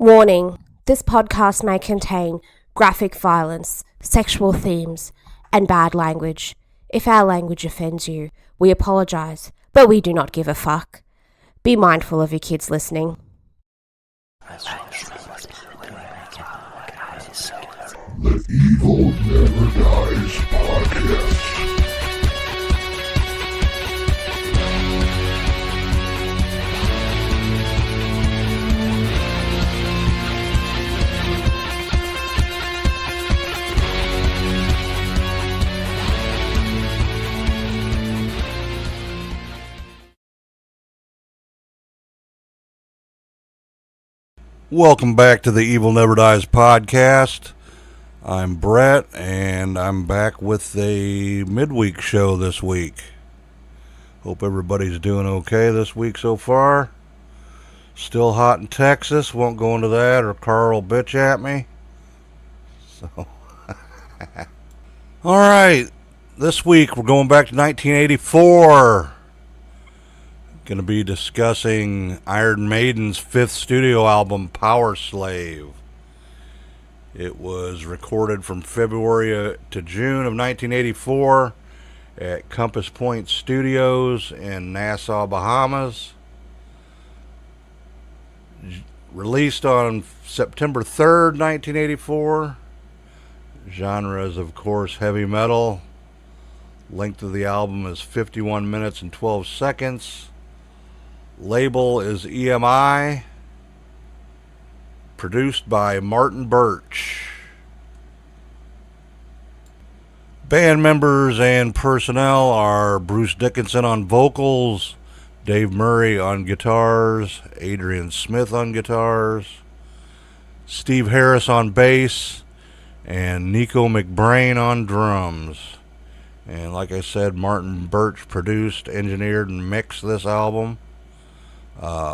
Warning, this podcast may contain graphic violence, sexual themes, and bad language. If our language offends you, we apologize, but we do not give a fuck. Be mindful of your kids listening. The Evil Never Dies Podcast. Welcome back to the Evil Never Dies Podcast. I'm Brett, and I'm back with a midweek show this week. Hope everybody's doing okay this week so far. Still hot in Texas. Won't go into that or Carl will bitch at me. So, alright. This week we're going back to 1984. Going to be discussing Iron Maiden's fifth studio album, Powerslave. It was recorded from February to June of 1984 at Compass Point Studios in Nassau, Bahamas. Released on September 3rd, 1984. Genre is, of course, heavy metal. Length of the album is 51 minutes and 12 seconds. Label is EMI. Produced by Martin Birch. Band members and personnel are Bruce Dickinson on vocals, Dave Murray on guitars, Adrian Smith on guitars, Steve Harris on bass, and Nico McBrain on drums. And like I said, Martin Birch produced, engineered, and mixed this album.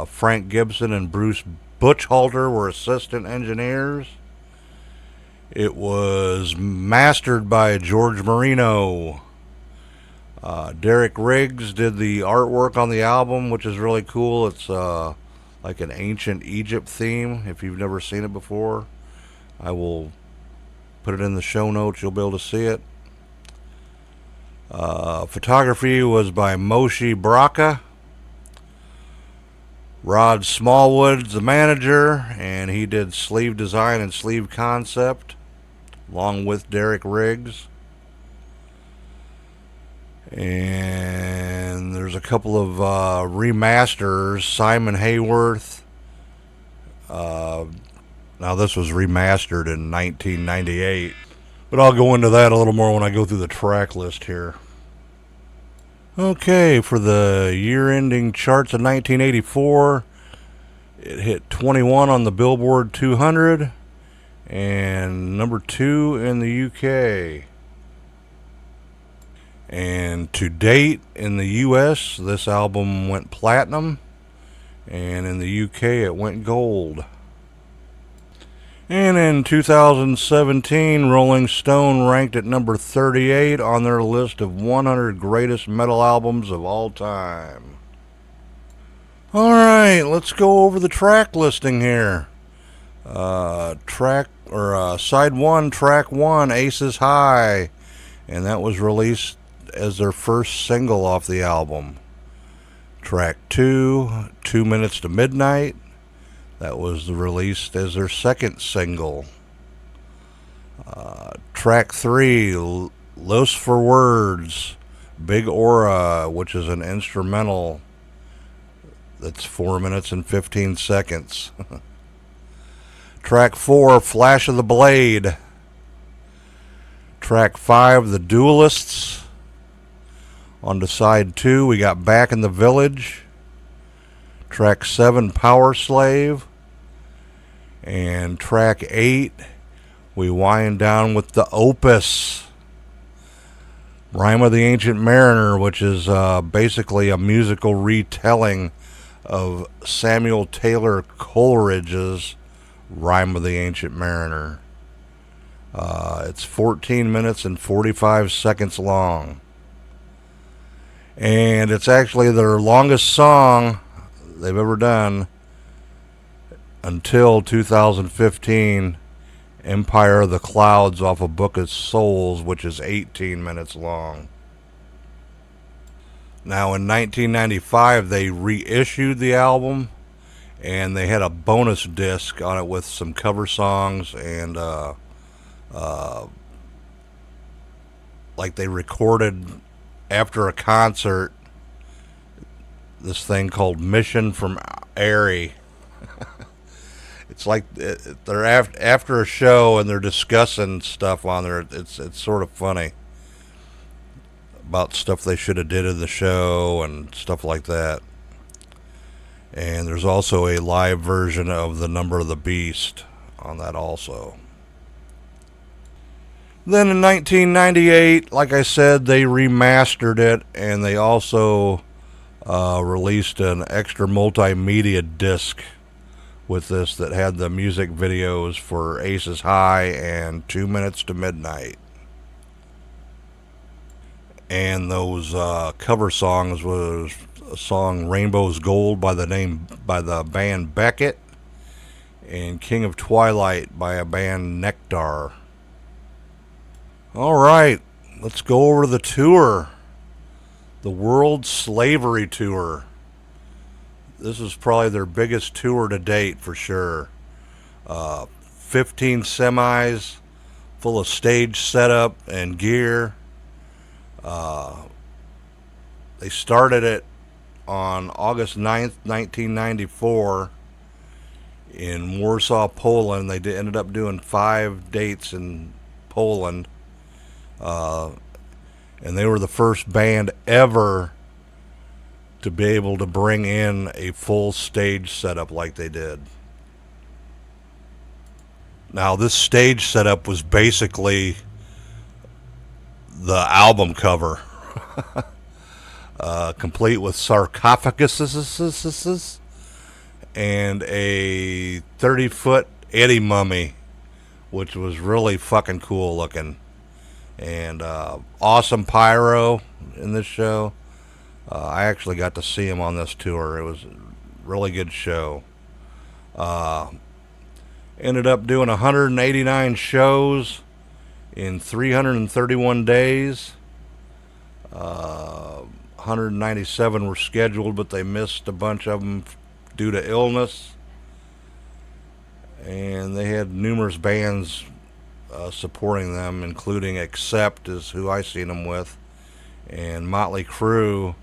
Frank Gibson and Bruce Butchhalter were assistant engineers. It was mastered by George Marino. Derek Riggs did the artwork on the album, which is really cool. It's like an ancient Egypt theme. If you've never seen it before, I will put it in the show notes. You'll be able to see it. Photography was by Moshe Braca. Rod Smallwood's the manager, and he did sleeve design and sleeve concept, along with Derek Riggs. And there's a couple of remasters. Simon Hayworth. Now this was remastered in 1998, but I'll go into that a little more when I go through the track list here. Okay, for the year-ending charts of 1984, it hit 21 on the Billboard 200 and number 2 in the UK. And to date in the US, this album went platinum, and in the UK it went gold. And in 2017, Rolling Stone ranked at number 38 on their list of 100 greatest metal albums of all time. Alright, let's go over the track listing here. Side 1, track 1, Aces High. And that was released as their first single off the album. Track 2, 2 Minutes to Midnight. That was released as their second single. Track 3, Los for Words, Big Aura, which is an instrumental that's 4 minutes and 15 seconds. Track 4, Flash of the Blade. Track 5, The Duelists. On to side 2, we got Back in the Village. Track 7, Powerslave. And track 8, we wind down with the Opus, Rime of the Ancient Mariner, which is basically a musical retelling of Samuel Taylor Coleridge's Rime of the Ancient Mariner. It's 14 minutes and 45 seconds long. And it's actually their longest song they've ever done. until 2015, Empire of the Clouds off of Book of Souls, which is 18 minutes long. Now in 1995 they reissued the album, and they had a bonus disc on it with some cover songs and like they recorded after a concert this thing called Mission from Airy. It's like they're after a show and they're discussing stuff on there. It's sort of funny about stuff they should have did in the show and stuff like that. And there's also a live version of The Number of the Beast on that also. Then in 1998, like I said, they remastered it, and they also released an extra multimedia disc with this that had the music videos for Aces High and 2 Minutes to Midnight. And those cover songs was a song Rainbow's Gold by the band Beckett, and King of Twilight by a band Nectar. Alright, let's go over the tour. The World Slavery Tour. This is probably their biggest tour to date for sure. 15 semis full of stage setup and gear. They started it on August 9th, 1994 in Warsaw, Poland. They ended up doing 5 dates in Poland. And they were the first band ever to be able to bring in a full stage setup like they did. Now, this stage setup was basically the album cover. Complete with sarcophaguses and a 30-foot Eddie mummy, which was really fucking cool looking. And awesome pyro in this show. I actually got to see him on this tour. It was a really good show. Ended up doing 189 shows in 331 days. 197 were scheduled, but they missed a bunch of them due to illness. And they had numerous bands supporting them, including Accept is who I seen them with, and Motley Crue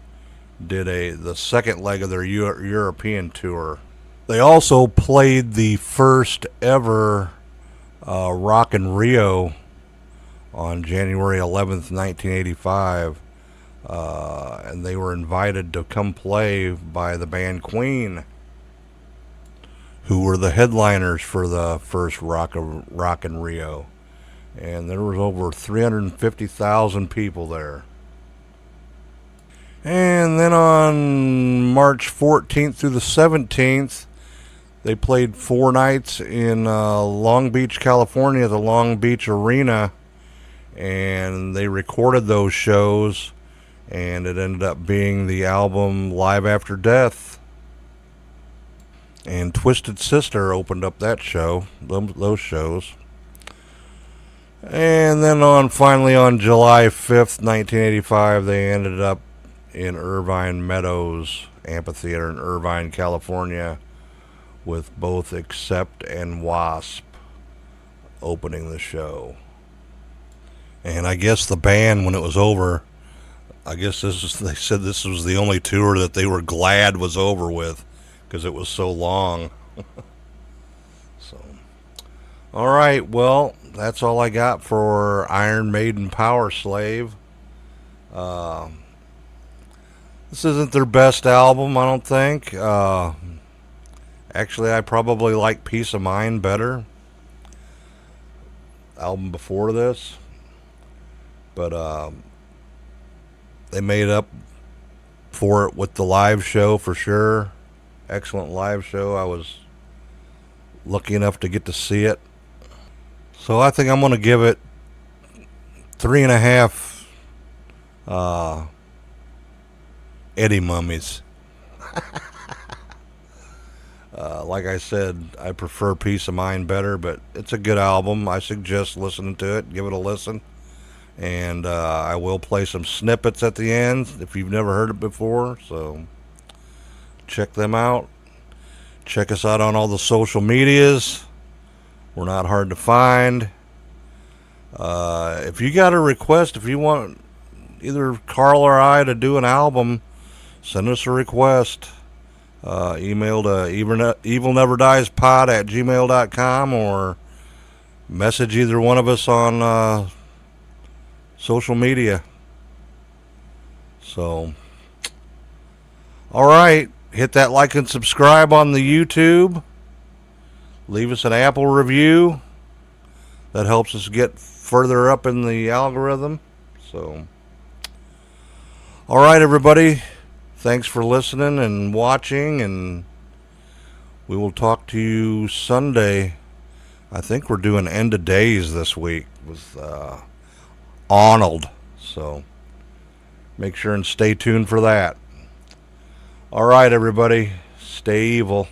did the second leg of their European tour. They also played the first ever Rock in Rio on January 11th, 1985, and they were invited to come play by the band Queen, who were the headliners for the first Rock in Rio. And there was over 350,000 people there. And then on March 14th through the 17th, they played 4 nights in Long Beach, California, the Long Beach Arena. And they recorded those shows, and it ended up being the album Live After Death. And Twisted Sister opened up that show, those shows. And then finally on July 5th, 1985, they ended up in Irvine Meadows Amphitheater in Irvine, California, with both Accept and Wasp opening the show. And I guess the band, when it was over, they said this was the only tour that they were glad was over with, because it was so long. So, all right, well, that's all I got for Iron Maiden Powerslave. This isn't their best album, I don't think. Actually, I probably like Peace of Mind better. Album before this. But they made up for it with the live show for sure. Excellent live show. I was lucky enough to get to see it. So I think I'm going to give it 3.5 Eddie mummies. Like I said, I prefer Peace of Mind better, but it's a good album. I suggest listening to it. Give it a listen. And I will play some snippets at the end if you've never heard it before. So check them out. Check us out on all the social medias. We're not hard to find. If you got a request, if you want either Carl or I to do an album, send us a request. Email to evilneverdiespod@gmail.com or message either one of us on social media. So, all right, hit that like and subscribe on the YouTube. Leave us an Apple review. That helps us get further up in the algorithm. So, all right, everybody. Thanks for listening and watching, and we will talk to you Sunday. I think we're doing End of Days this week with Arnold. So make sure and stay tuned for that. All right, everybody. Stay evil.